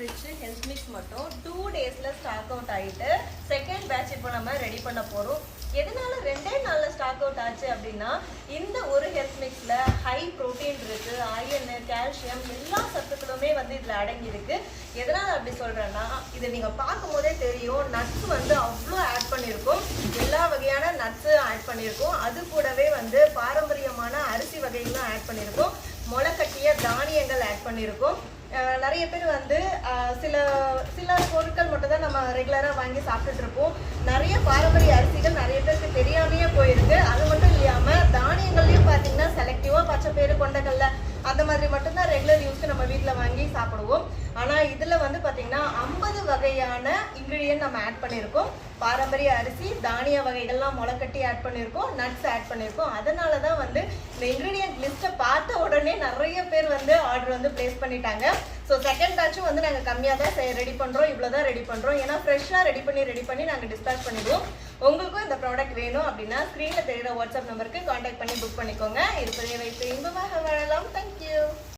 Rich health mix மட்டும் 2 டேஸ்ல stock out ஆயிட்டு செகண்ட் பேட்ச் இப்போ நம்ம ரெடி பண்ண போறோம். எதனால 2 நாள்ல ஸ்டாக் அவுட் ஆச்சு அப்படின்னா, இந்த ஒரு ஹெல்த் மிக்ஸ்ல ஹை புரோட்டீன் இருக்கு, அயன், கால்சியம் எல்லா சத்துக்களுமே வந்து இதுல அடங்கி இருக்கு. எதனால அப்படி சொல்றேன்னா, இதை நீங்க பார்க்கும் போதே தெரியும், நட்ஸ் வந்து அவ்வளோ ஆட் பண்ணியிருக்கோம். எல்லா வகையான நட்ஸ் ஆட் பண்ணியிருக்கோம். அது கூடவே வந்து பாரம்பரியமான அரிசி வகைகளும் ஆட் பண்ணியிருக்கோம். முளைக்கட்டிய தானியங்கள் ஆட் பண்ணியிருக்கோம். நிறைய பேர் வந்து சில சில பொருட்கள் மட்டும் தான் நம்ம ரெகுலராக வாங்கி சாப்பிட்டுட்டு இருப்போம். நிறைய பாரம்பரிய அரிசிகள் நிறைய பேருக்கு தெரியாமையே போயிருக்கு. அது மட்டும் இல்லாமல் தானியங்கள்லையும் பார்த்தீங்கன்னா செலக்டிவாக பச்சைப்பயிறு, கொண்டக்கடலை அந்த மாதிரி மட்டும்தான் ரெகுலர் யூஸ்க்கு நம்ம வீட்டில் வாங்கி சாப்பிடுவோம். ஆனால் இதில் வந்து பார்த்தீங்கன்னா 50 வகையான இன்க்ரீடியன்ட் நம்ம ஆட் பண்ணியிருக்கோம். பாரம்பரிய அரிசி, தானிய வகைகள்லாம் முளைக்கட்டி ஆட் பண்ணியிருக்கோம், நட்ஸ் ஆட் பண்ணியிருக்கோம். அதனால தான் வந்து இந்த இன்க்ரீடியன்ட் லிஸ்ட்டை பார்த்த உடனே நிறைய பேர் வந்து ஆர்டர் வந்து பிளேஸ் பண்ணிட்டாங்க. ஸோ செகண்ட் பேட்சும் வந்து நாங்கள் கம்மியாக தான் ரெடி பண்ணுறோம், இவ்வளோ தான் ரெடி பண்ணுறோம். ஏன்னா ஃப்ரெஷ்ஷாக ரெடி பண்ணி நாங்கள் டிஸ்பேச் பண்ணிடுவோம். உங்களுக்கும் இந்த ப்ராடக்ட் வேணும் அப்படின்னா ஸ்க்ரீனில் தெரிகிற வாட்ஸ்அப் நம்பருக்கு கான்டாக்ட் பண்ணி புக் பண்ணிக்கோங்க. இருப்பதை வைத்து இன்பமாக வாழலாம். தேங்க்யூ.